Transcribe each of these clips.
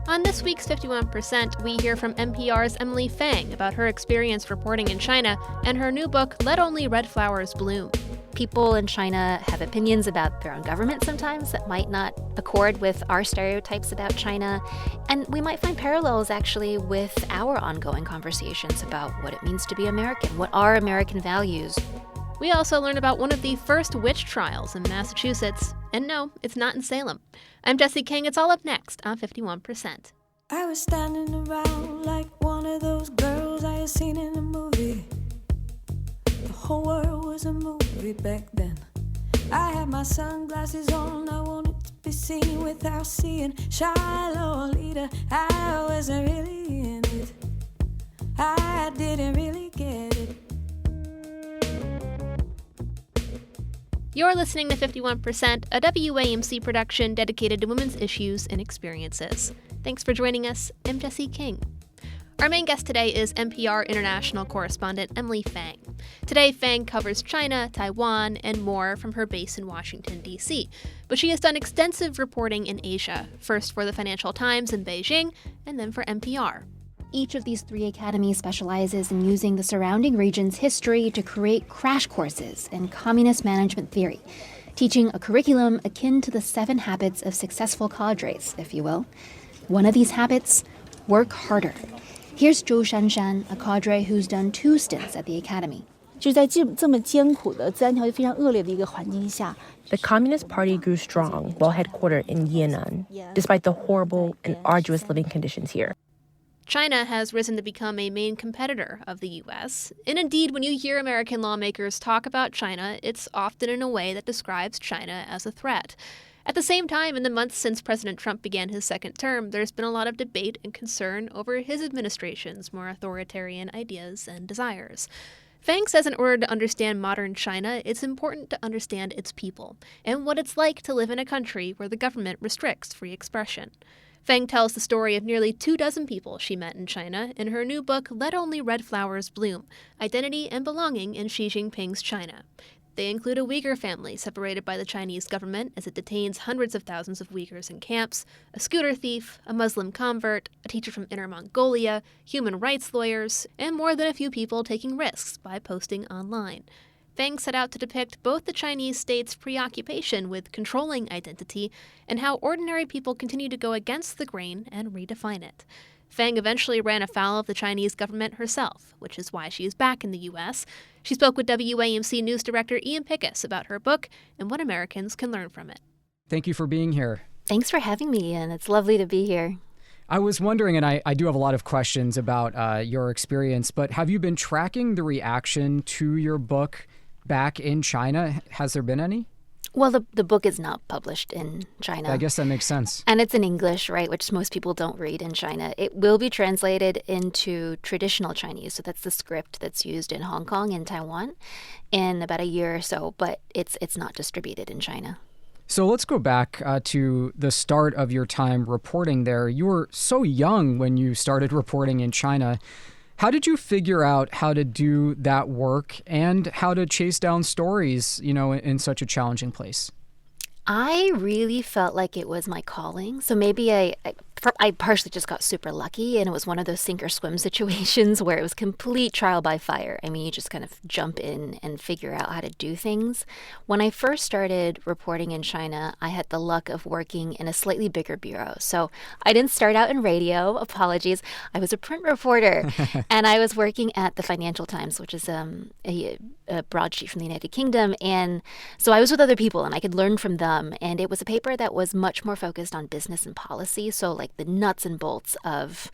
On this week's 51%, we hear from NPR's Emily Feng about her experience reporting in China and her new book, Let Only Red Flowers Bloom. People in China have opinions about their own government sometimes that might not accord with our stereotypes about China. And we might find parallels, actually, with our ongoing conversations about what it means to be American, what are American values. We also learn about one of the first witch trials in Massachusetts. And no, it's not in Salem. I'm Jessie King. It's all up next on 51%. I was standing around like one of those girls I had seen in a movie. The whole world was a movie back then. I had my sunglasses on, I wanted to be seen without seeing. Shallow leader, I wasn't really in it. I didn't really get it. You're listening to 51%, a WAMC production dedicated to women's issues and experiences. Thanks for joining us. I'm Jessie King. Our main guest today is NPR international correspondent Emily Feng. Today, Feng covers China, Taiwan, and more from her base in Washington, D.C. But she has done extensive reporting in Asia, first for the Financial Times in Beijing, and then for NPR. Each of these three academies specializes in using the surrounding region's history to create crash courses in communist management theory, teaching a curriculum akin to the 7 habits of successful cadres, if you will. One of these habits, work harder. Here's Zhou Shanshan, a cadre who's done 2 stints at the academy. The Communist Party grew strong while headquartered in Yan'an, despite the horrible and arduous living conditions here. China has risen to become a main competitor of the U.S. And indeed, when you hear American lawmakers talk about China, it's often in a way that describes China as a threat. At the same time, in the months since President Trump began his second term, there's been a lot of debate and concern over his administration's more authoritarian ideas and desires. Feng says in order to understand modern China, it's important to understand its people and what it's like to live in a country where the government restricts free expression. Feng tells the story of nearly 24 people she met in China in her new book, Let Only Red Flowers Bloom, Identity and Belonging in Xi Jinping's China. They include a Uyghur family separated by the Chinese government as it detains hundreds of thousands of Uyghurs in camps, a scooter thief, a Muslim convert, a teacher from Inner Mongolia, human rights lawyers, and more than a few people taking risks by posting online. Feng set out to depict both the Chinese state's preoccupation with controlling identity and how ordinary people continue to go against the grain and redefine it. Feng eventually ran afoul of the Chinese government herself, which is why she is back in the U.S. She spoke with WAMC News Director Ian Pickus about her book and what Americans can learn from it. Thank you for being here. Thanks for having me, Ian. It's lovely to be here. I was wondering, and I do have a lot of questions about your experience, but have you been tracking the reaction to your book back in China? Has there been any? Well, the book is not published in China. I guess that makes sense. And it's in English, right, which most people don't read in China. It will be translated into traditional Chinese, so that's the script that's used in Hong Kong and Taiwan in about a year or so, but it's not distributed in China. So let's go back to the start of your time reporting there. You were so young when you started reporting in China. How did you figure out how to do that work and how to chase down stories, in such a challenging place? I really felt like it was my calling. So maybe I partially just got super lucky, and it was one of those sink or swim situations where it was complete trial by fire. I mean, you just kind of jump in and figure out how to do things. When I first started reporting in China, I had the luck of working in a slightly bigger bureau. So I didn't start out in radio, apologies. I was a print reporter, and I was working at the Financial Times, which is a broadsheet from the United Kingdom. And so I was with other people, and I could learn from them. And it was a paper that was much more focused on business and policy, so like the nuts and bolts of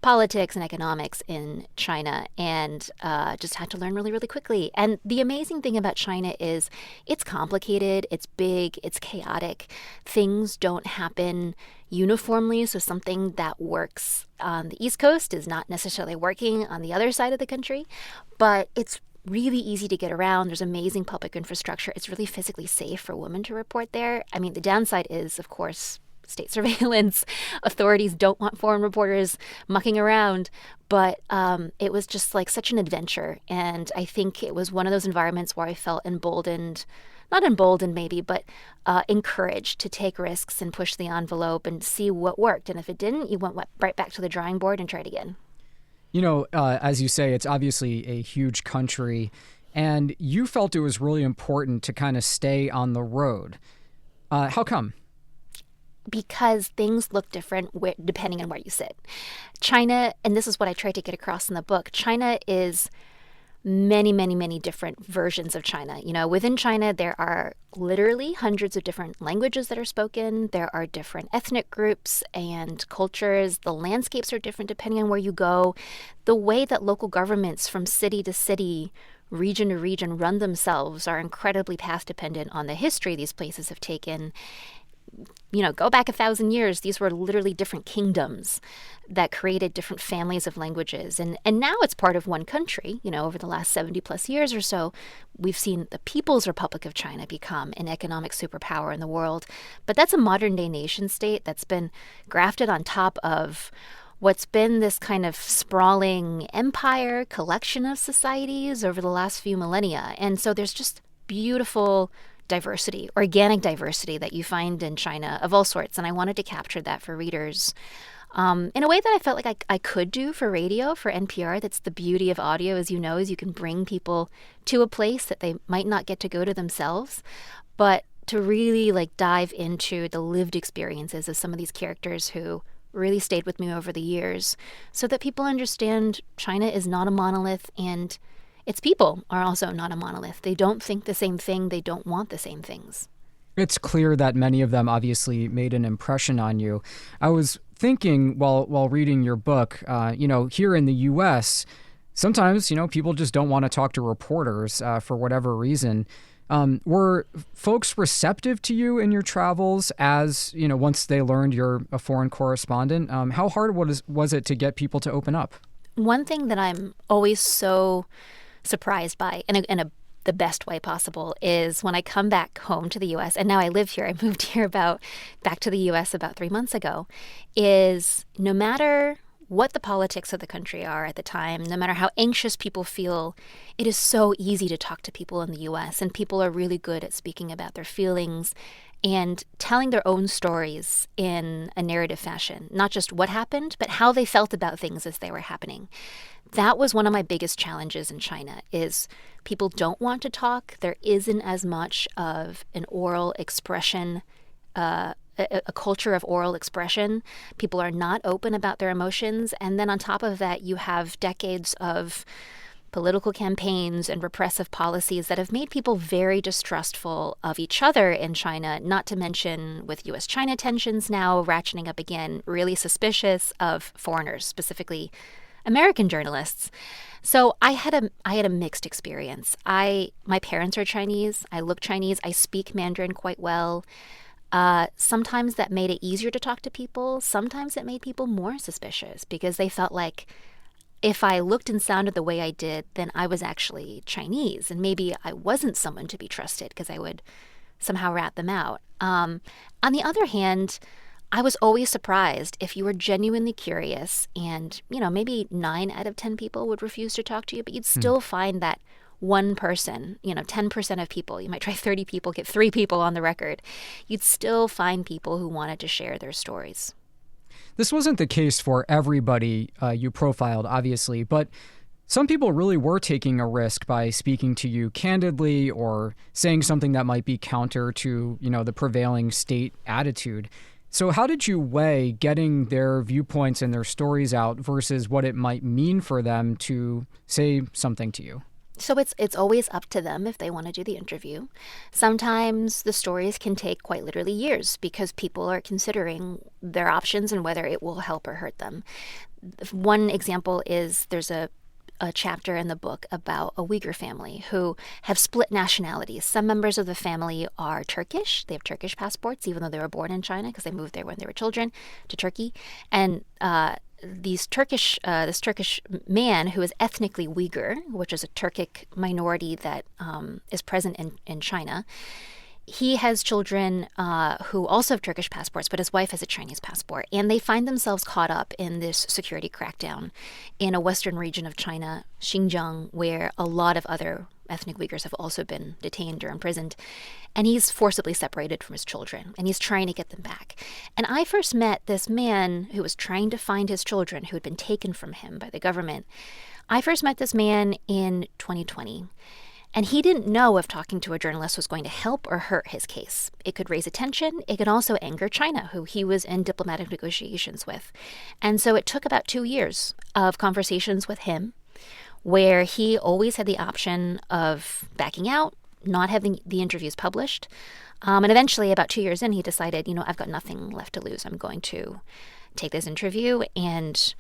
politics and economics in China, and just had to learn really, really quickly. And the amazing thing about China is it's complicated, it's big, it's chaotic. Things don't happen uniformly, so something that works on the East Coast is not necessarily working on the other side of the country, but it's really easy to get around. There's amazing public infrastructure. It's really physically safe for women to report there. I mean, the downside is, of course, state surveillance. Authorities don't want foreign reporters mucking around. But it was just like such an adventure. And I think it was one of those environments where I felt emboldened not emboldened maybe, but encouraged to take risks and push the envelope and see what worked. And if it didn't, you went right back to the drawing board and tried again. As you say, it's obviously a huge country, and you felt it was really important to kind of stay on the road. How come? Because things look different depending on where you sit. China, and this is what I tried to get across in the book, China is many, many, many different versions of China. Within China, there are literally hundreds of different languages that are spoken. There are different ethnic groups and cultures. The landscapes are different depending on where you go. The way that local governments from city to city, region to region run themselves are incredibly path dependent on the history these places have taken. Go back 1,000 years, these were literally different kingdoms that created different families of languages. And now it's part of one country. Over the last 70 plus years or so, we've seen the People's Republic of China become an economic superpower in the world. But that's a modern day nation state that's been grafted on top of what's been this kind of sprawling empire collection of societies over the last few millennia. And so there's just beautiful diversity, organic diversity that you find in China of all sorts. And I wanted to capture that for readers in a way that I felt like I could do for radio, for NPR. That's the beauty of audio, as you know, is you can bring people to a place that they might not get to go to themselves, but to really dive into the lived experiences of some of these characters who really stayed with me over the years, so that people understand China is not a monolith, and its people are also not a monolith. They don't think the same thing. They don't want the same things. It's clear that many of them obviously made an impression on you. I was thinking while reading your book, here in the U.S., sometimes, people just don't want to talk to reporters for whatever reason. Were folks receptive to you in your travels as, once they learned you're a foreign correspondent? How hard was it to get people to open up? One thing that I'm always so surprised by, in the best way possible, is when I come back home to the U.S., and now I live here, I moved here back to the U.S. about 3 months ago, is no matter what the politics of the country are at the time, no matter how anxious people feel, it is so easy to talk to people in the U.S., and people are really good at speaking about their feelings and telling their own stories in a narrative fashion, not just what happened, but how they felt about things as they were happening. That was one of my biggest challenges in China, is people don't want to talk. There isn't as much of an oral expression, a culture of oral expression. People are not open about their emotions. And then on top of that, you have decades of political campaigns and repressive policies that have made people very distrustful of each other in China, not to mention with U.S.-China tensions now ratcheting up again, really suspicious of foreigners, specifically American journalists. So I had a mixed experience. My parents are Chinese. I look Chinese. I speak Mandarin quite well. Sometimes that made it easier to talk to people. Sometimes it made people more suspicious because they felt like if I looked and sounded the way I did, then I was actually Chinese, and maybe I wasn't someone to be trusted because I would somehow rat them out. On the other hand, I was always surprised if you were genuinely curious, and, maybe 9 out of 10 people would refuse to talk to you, but you'd still find that one person, 10% of people, you might try 30 people, get 3 people on the record, you'd still find people who wanted to share their stories. This wasn't the case for everybody you profiled, obviously, but some people really were taking a risk by speaking to you candidly or saying something that might be counter to, the prevailing state attitude. So how did you weigh getting their viewpoints and their stories out versus what it might mean for them to say something to you? So it's always up to them if they want to do the interview. Sometimes the stories can take quite literally years because people are considering their options and whether it will help or hurt them. One example is there's a chapter in the book about a Uyghur family who have split nationalities. Some members of the family are Turkish. They have Turkish passports, even though they were born in China because they moved there when they were children to Turkey. And this Turkish man who is ethnically Uyghur, which is a Turkic minority that is present in China, he has children who also have Turkish passports, but his wife has a Chinese passport. And they find themselves caught up in this security crackdown in a western region of China, Xinjiang, where a lot of other ethnic Uyghurs have also been detained or imprisoned. And he's forcibly separated from his children, and he's trying to get them back. And I first met this man who was trying to find his children who had been taken from him by the government. I first met this man in 2020. And he didn't know if talking to a journalist was going to help or hurt his case. It could raise attention. It could also anger China, who he was in diplomatic negotiations with. And so it took about 2 years of conversations with him, where he always had the option of backing out, not having the interviews published. And eventually, about 2 years in, he decided, I've got nothing left to lose. I'm going to take this interview. And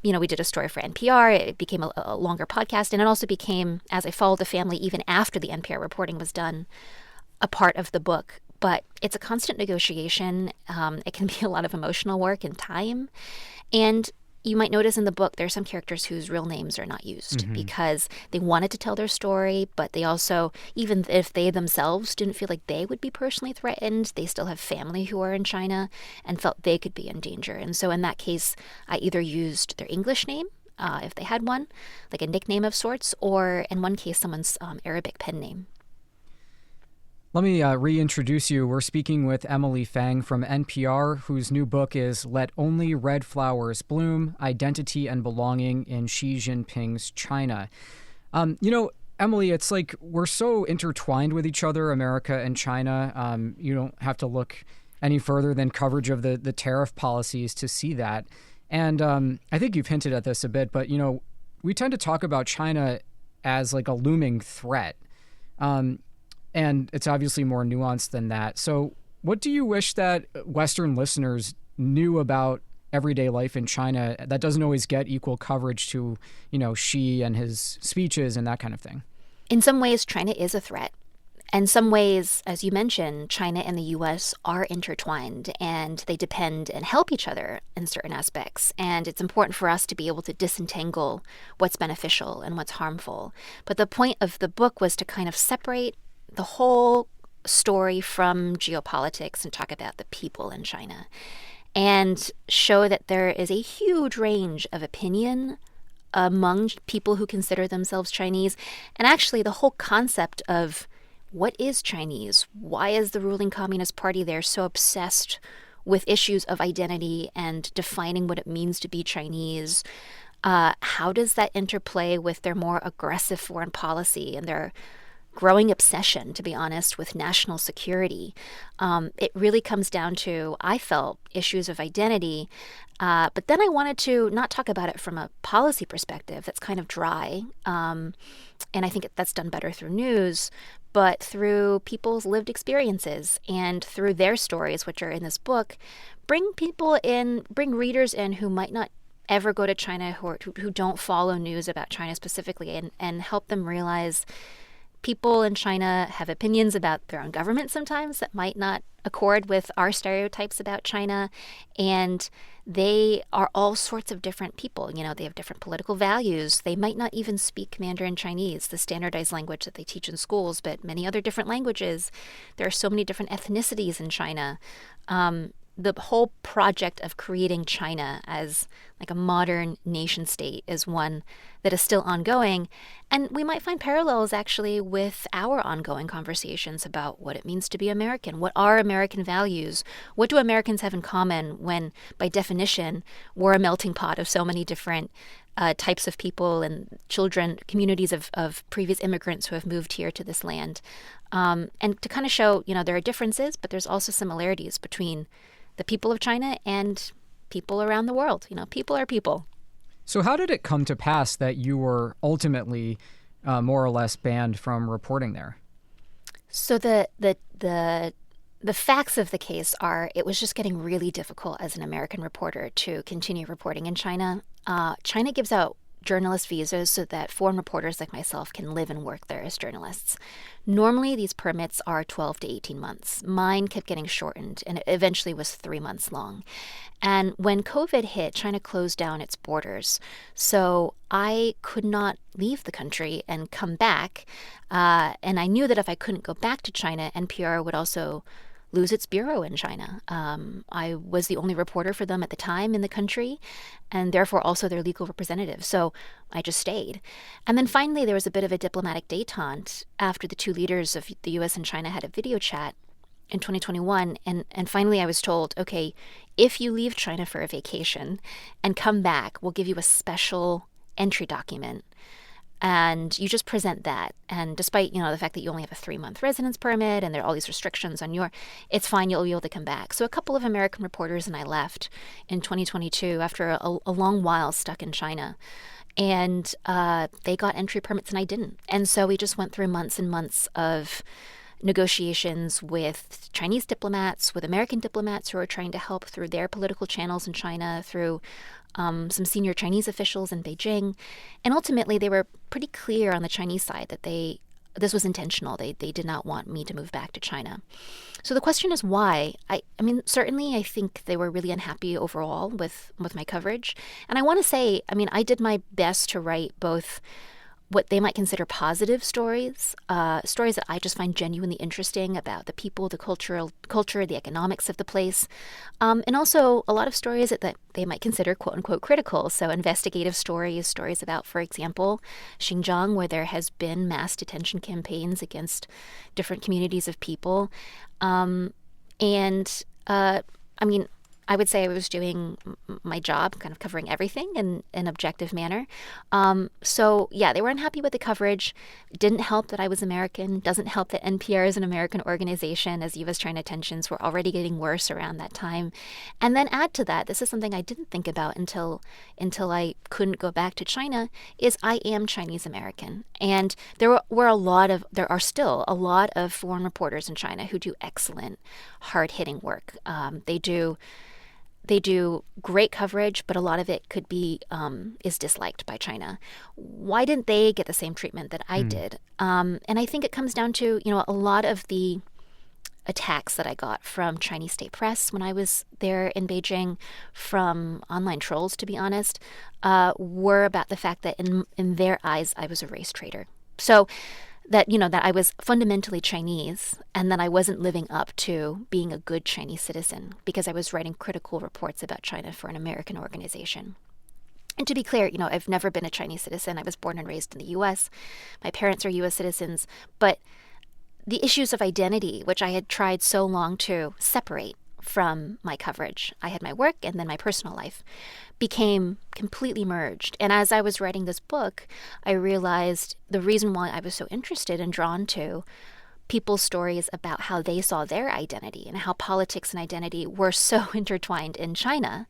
we did a story for NPR. It became a longer podcast. And it also became, as I followed the family, even after the NPR reporting was done, a part of the book. But it's a constant negotiation. It can be a lot of emotional work and time. And you might notice in the book there are some characters whose real names are not used because they wanted to tell their story, but they also, even if they themselves didn't feel like they would be personally threatened, they still have family who are in China and felt they could be in danger. And so in that case, I either used their English name, if they had one, like a nickname of sorts, or in one case, someone's Arabic pen name. Let me reintroduce you. We're speaking with Emily Feng from NPR, whose new book is Let Only Red Flowers Bloom, Identity and Belonging in Xi Jinping's China. Emily, it's like we're so intertwined with each other, America and China. You don't have to look any further than coverage of the tariff policies to see that. And I think you've hinted at this a bit, but, we tend to talk about China as like a looming threat. And it's obviously more nuanced than that. So what do you wish that Western listeners knew about everyday life in China that doesn't always get equal coverage to, Xi and his speeches and that kind of thing? In some ways, China is a threat. In some ways, as you mentioned, China and the U.S. are intertwined, and they depend and help each other in certain aspects. And it's important for us to be able to disentangle what's beneficial and what's harmful. But the point of the book was to kind of separate the whole story from geopolitics and talk about the people in China and show that there is a huge range of opinion among people who consider themselves Chinese. And actually, the whole concept of what is Chinese? Why is the ruling Communist Party there so obsessed with issues of identity and defining what it means to be Chinese? How does that interplay with their more aggressive foreign policy and their growing obsession, to be honest, with national security? It really comes down to, I felt, issues of identity. But then I wanted to not talk about it from a policy perspective that's kind of dry. And I think that's done better through news, but through people's lived experiences and through their stories, which are in this book, bring readers in who might not ever go to China, who don't follow news about China specifically, and help them realize people in China have opinions about their own government sometimes that might not accord with our stereotypes about China. And they are all sorts of different people. They have different political values. They might not even speak Mandarin Chinese, the standardized language that they teach in schools, but many other different languages. There are so many different ethnicities in China. The whole project of creating China as like a modern nation state is one that is still ongoing. And we might find parallels actually with our ongoing conversations about what it means to be American. What are American values? What do Americans have in common when, by definition, we're a melting pot of so many different types of people and children, communities of previous immigrants who have moved here to this land. And to kind of show, there are differences, but there's also similarities between the people of China and people around the world. People are people. So how did it come to pass that you were ultimately more or less banned from reporting there? So the facts of the case are it was just getting really difficult as an American reporter to continue reporting in China. China gives out journalist visas so that foreign reporters like myself can live and work there as journalists. Normally, these permits are 12 to 18 months. Mine kept getting shortened, and it eventually was 3 months long. And when COVID hit, China closed down its borders. So I could not leave the country and come back. And I knew that if I couldn't go back to China, NPR would also lose its bureau in China. I was the only reporter for them at the time in the country, and therefore also their legal representative. So I just stayed. And then finally, there was a bit of a diplomatic détente after the two leaders of the US and China had a video chat in 2021. And finally, I was told, okay, if you leave China for a vacation and come back, we'll give you a special entry document. And you just present that. And despite, the fact that you only have a 3-month residence permit and there are all these restrictions on it's fine, you'll be able to come back. So a couple of American reporters and I left in 2022 after a long while stuck in China. And they got entry permits and I didn't. And so we just went through months and months of negotiations with Chinese diplomats, with American diplomats who are trying to help through their political channels in China, through some senior Chinese officials in Beijing. And ultimately, they were pretty clear on the Chinese side that this was intentional. They did not want me to move back to China. So the question is why? I mean, certainly I think they were really unhappy overall with my coverage. And I want to say, I did my best to write both what they might consider positive stories, stories that I just find genuinely interesting about the people, the culture, the economics of the place, and also a lot of stories that they might consider quote unquote critical. So investigative stories about, for example, Xinjiang, where there has been mass detention campaigns against different communities of people. I would say I was doing my job, kind of covering everything in an objective manner. So, yeah, they were unhappy with the coverage. It didn't help that I was American. Doesn't help that NPR is an American organization, as U.S.-China tensions were already getting worse around that time. And then add to that, this is something I didn't think about until I couldn't go back to China, is I am Chinese American. And there are still a lot of foreign reporters in China who do excellent, hard-hitting work. They do great coverage, but a lot of it is disliked by China. Why didn't they get the same treatment that I did? And I think it comes down to, a lot of the attacks that I got from Chinese state press when I was there in Beijing, from online trolls, to be honest, were about the fact that in their eyes, I was a race traitor. So that I was fundamentally Chinese and that I wasn't living up to being a good Chinese citizen because I was writing critical reports about China for an American organization. And to be clear, I've never been a Chinese citizen. I was born and raised in the U.S. My parents are U.S. citizens. But the issues of identity, which I had tried so long to separate from my coverage, I had my work and then my personal life, became completely merged. And as I was writing this book, I realized the reason why I was so interested and drawn to people's stories about how they saw their identity and how politics and identity were so intertwined in China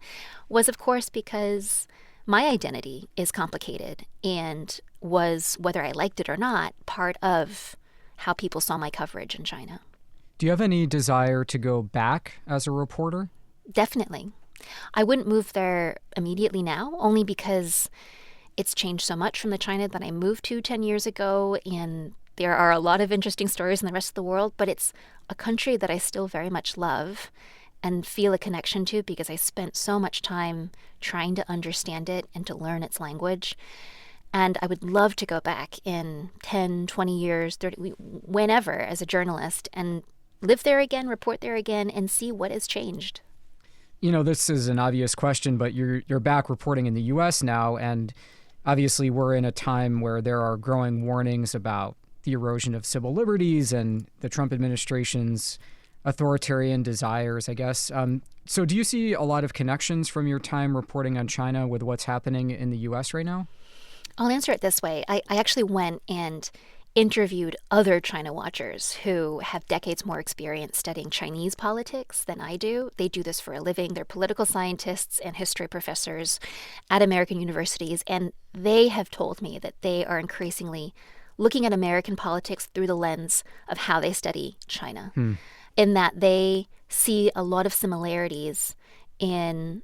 was, of course, because my identity is complicated and was, whether I liked it or not, part of how people saw my coverage in China. Do you have any desire to go back as a reporter? Definitely. I wouldn't move there immediately now, only because it's changed so much from the China that I moved to 10 years ago, and there are a lot of interesting stories in the rest of the world, but it's a country that I still very much love and feel a connection to because I spent so much time trying to understand it and to learn its language. And I would love to go back in 10, 20 years, 30, whenever, as a journalist, and live there again, report there again, and see what has changed. This is an obvious question, but you're back reporting in the U.S. now, and obviously we're in a time where there are growing warnings about the erosion of civil liberties and the Trump administration's authoritarian desires, I guess. So do you see a lot of connections from your time reporting on China with what's happening in the U.S. right now? I'll answer it this way. I actually went and interviewed other China watchers who have decades more experience studying Chinese politics than I do. They do this for a living. They're political scientists and history professors at American universities, and they have told me that they are increasingly looking at American politics through the lens of how they study China, in that they see a lot of similarities in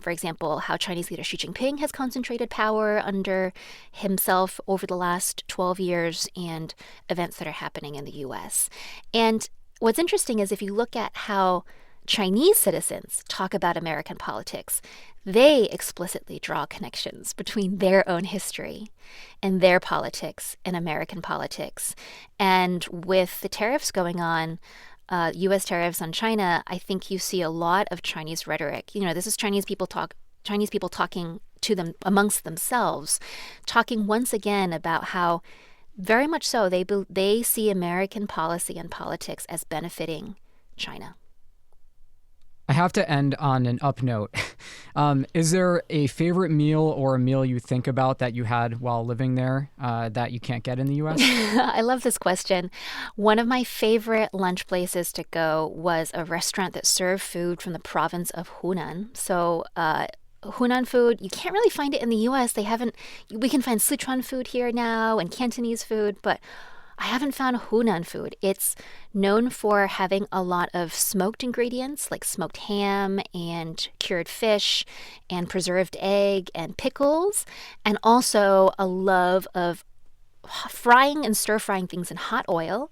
for example, how Chinese leader Xi Jinping has concentrated power under himself over the last 12 years and events that are happening in the U.S. And what's interesting is if you look at how Chinese citizens talk about American politics, they explicitly draw connections between their own history and their politics and American politics. And with the tariffs going on, U.S. tariffs on China, I think you see a lot of Chinese rhetoric. This is Chinese people talking to them amongst themselves, talking once again about how very much so they see American policy and politics as benefiting China. I have to end on an up note. Is there a favorite meal or a meal you think about that you had while living there that you can't get in the U.S.? I love this question. One of my favorite lunch places to go was a restaurant that served food from the province of Hunan. So Hunan food, you can't really find it in the U.S. We can find Sichuan food here now and Cantonese food, but I haven't found Hunan food. It's known for having a lot of smoked ingredients like smoked ham and cured fish and preserved egg and pickles, and also a love of frying and stir-frying things in hot oil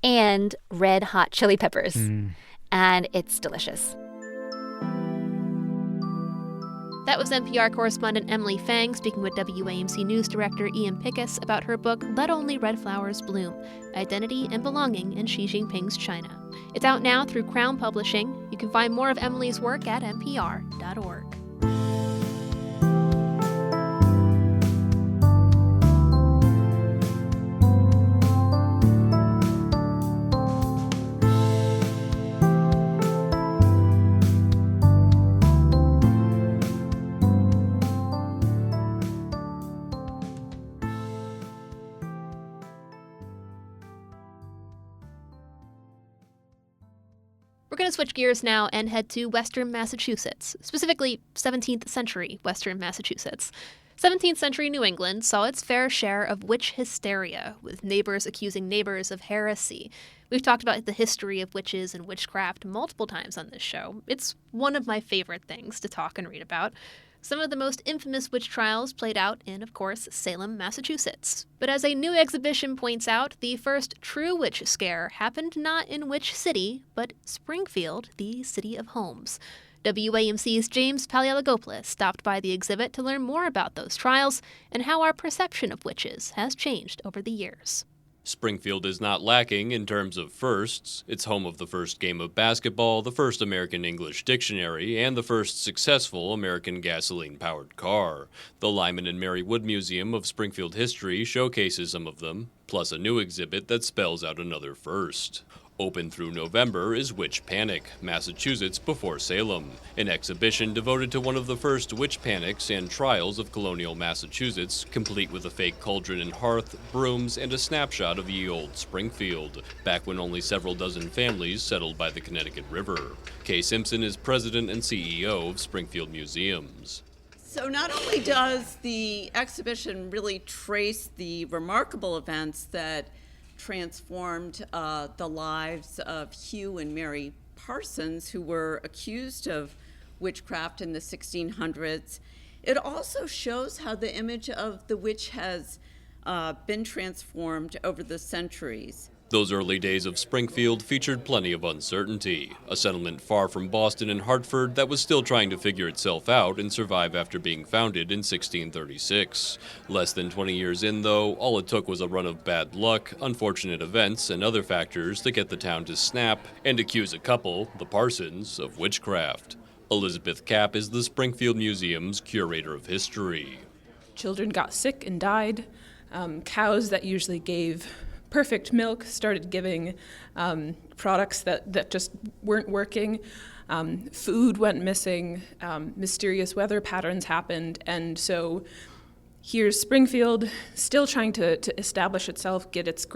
and red hot chili peppers. And it's delicious. That was NPR correspondent Emily Feng speaking with WAMC News Director Ian Pickus about her book, Let Only Red Flowers Bloom, Identity and Belonging in Xi Jinping's China. It's out now through Crown Publishing. You can find more of Emily's work at npr.org. We're going to switch gears now and head to Western Massachusetts, specifically 17th century Western Massachusetts. 17th century New England saw its fair share of witch hysteria, with neighbors accusing neighbors of heresy. We've talked about the history of witches and witchcraft multiple times on this show. It's one of my favorite things to talk and read about. Some of the most infamous witch trials played out in, of course, Salem, Massachusetts. But as a new exhibition points out, the first true witch scare happened not in Witch City, but Springfield, the city of homes. WAMC's James Paleologopoulos stopped by the exhibit to learn more about those trials and how our perception of witches has changed over the years. Springfield is not lacking in terms of firsts. It's home of the first game of basketball, the first American English dictionary, and the first successful American gasoline-powered car. The Lyman and Mary Wood Museum of Springfield History showcases some of them, plus a new exhibit that spells out another first. Open through November is Witch Panic, Massachusetts before Salem, an exhibition devoted to one of the first witch panics and trials of colonial Massachusetts, complete with a fake cauldron and hearth, brooms, and a snapshot of ye old Springfield, back when only several dozen families settled by the Connecticut River. Kay Simpson is president and CEO of Springfield Museums. So not only does the exhibition really trace the remarkable events that transformed the lives of Hugh and Mary Parsons, who were accused of witchcraft in the 1600s. It also shows how the image of the witch has been transformed over the centuries. Those early days of Springfield featured plenty of uncertainty, a settlement far from Boston and Hartford that was still trying to figure itself out and survive after being founded in 1636. Less than 20 years in, though, all it took was a run of bad luck, unfortunate events, and other factors to get the town to snap and accuse a couple, the Parsons, of witchcraft. Elizabeth Kapp is the Springfield Museum's curator of history. Children got sick and died. Cows that usually gave perfect milk started giving products that just weren't working. Food went missing. Mysterious weather patterns happened. And so here's Springfield still trying to establish itself, get its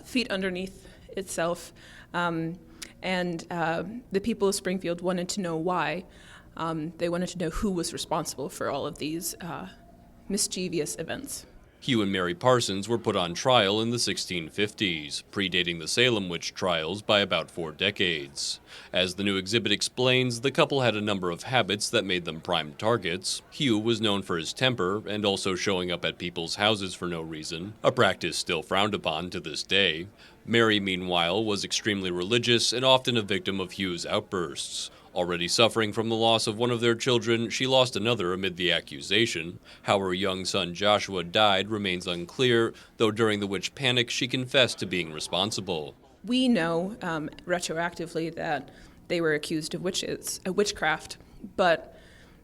feet underneath itself. And the people of Springfield wanted to know why. They wanted to know who was responsible for all of these mischievous events. Hugh and Mary Parsons were put on trial in the 1650s, predating the Salem witch trials by about 4 decades. As the new exhibit explains, the couple had a number of habits that made them prime targets. Hugh was known for his temper and also showing up at people's houses for no reason, a practice still frowned upon to this day. Mary, meanwhile, was extremely religious and often a victim of Hugh's outbursts. Already suffering from the loss of one of their children, she lost another amid the accusation. How her young son Joshua died remains unclear, though during the witch panic she confessed to being responsible. We know retroactively that they were accused of witchcraft, but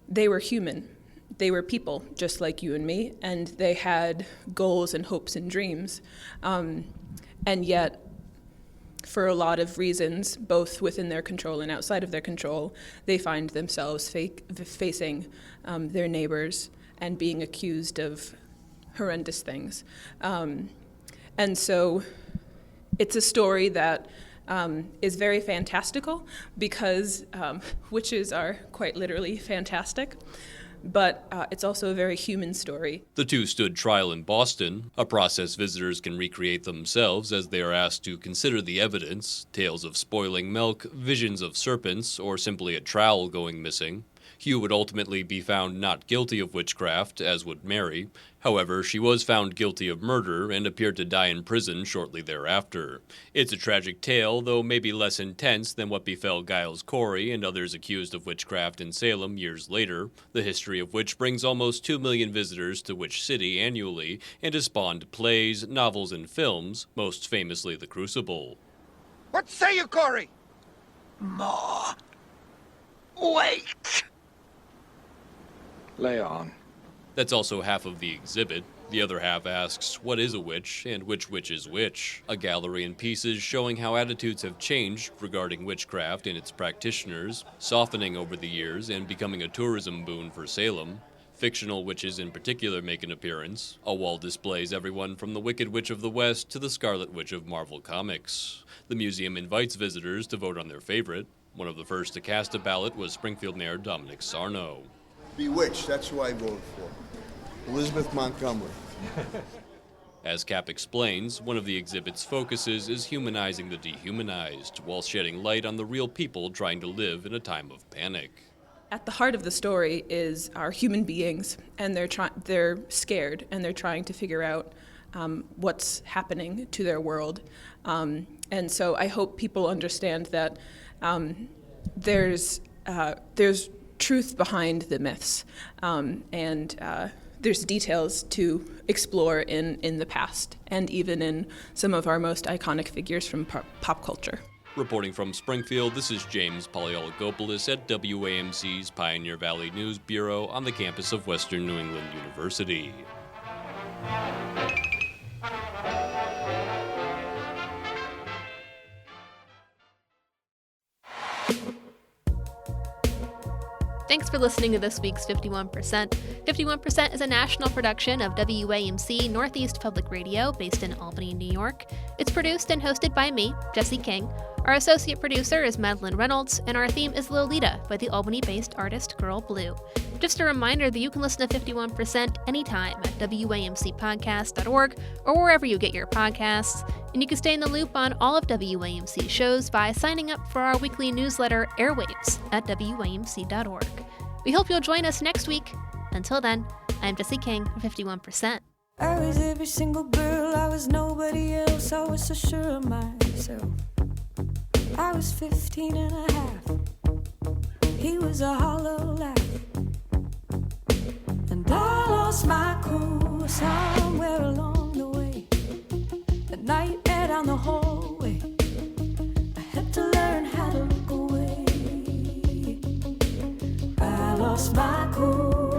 they were human. They were people, just like you and me, and they had goals and hopes and dreams. And yet, for a lot of reasons, both within their control and outside of their control, they find themselves facing their neighbors and being accused of horrendous things. And so it's a story that is very fantastical because witches are quite literally fantastic. But it's also a very human story. The two stood trial in Boston, a process visitors can recreate themselves as they are asked to consider the evidence, tales of spoiling milk, visions of serpents, or simply a trowel going missing. Hugh would ultimately be found not guilty of witchcraft, as would Mary. However, she was found guilty of murder and appeared to die in prison shortly thereafter. It's a tragic tale, though maybe less intense than what befell Giles Corey and others accused of witchcraft in Salem years later, the history of which brings almost 2 million visitors to Witch City annually and has spawned plays, novels, and films, most famously The Crucible. What say you, Corey? More. Wait. Lay on. That's also half of the exhibit. The other half asks, what is a witch, and which witch is which? A gallery in pieces showing how attitudes have changed regarding witchcraft and its practitioners, softening over the years and becoming a tourism boon for Salem. Fictional witches in particular make an appearance. A wall displays everyone from the Wicked Witch of the West to the Scarlet Witch of Marvel Comics. The museum invites visitors to vote on their favorite. One of the first to cast a ballot was Springfield Mayor Dominic Sarno. Bewitched, that's who I voted for. Elizabeth Montgomery. As Cap explains, one of the exhibit's focuses is humanizing the dehumanized, while shedding light on the real people trying to live in a time of panic. At the heart of the story are human beings, and they're scared, and they're trying to figure out what's happening to their world. And so I hope people understand that there's truth behind the myths, and there's details to explore in the past, and even in some of our most iconic figures from pop culture. Reporting from Springfield, this is James Polyologopoulos at WAMC's Pioneer Valley News Bureau on the campus of Western New England University. Thanks for listening to this week's 51%. 51% is a national production of WAMC Northeast Public Radio based in Albany, New York. It's produced and hosted by me, Jesse King. Our associate producer is Madeline Reynolds, and our theme is Lolita by the Albany-based artist Girl Blue. Just a reminder that you can listen to 51% anytime at WAMCpodcast.org or wherever you get your podcasts, and you can stay in the loop on all of WAMC shows by signing up for our weekly newsletter Airwaves at WAMC.org. We hope you'll join us next week. Until then, I'm Jesse King for 51%. I was every single girl, I was nobody else, I was so sure of myself. I was 15 and a half, he was a hollow laugh. And I lost my cool somewhere along the way. At night and down the hallway, I had to learn how to look away. I lost my cool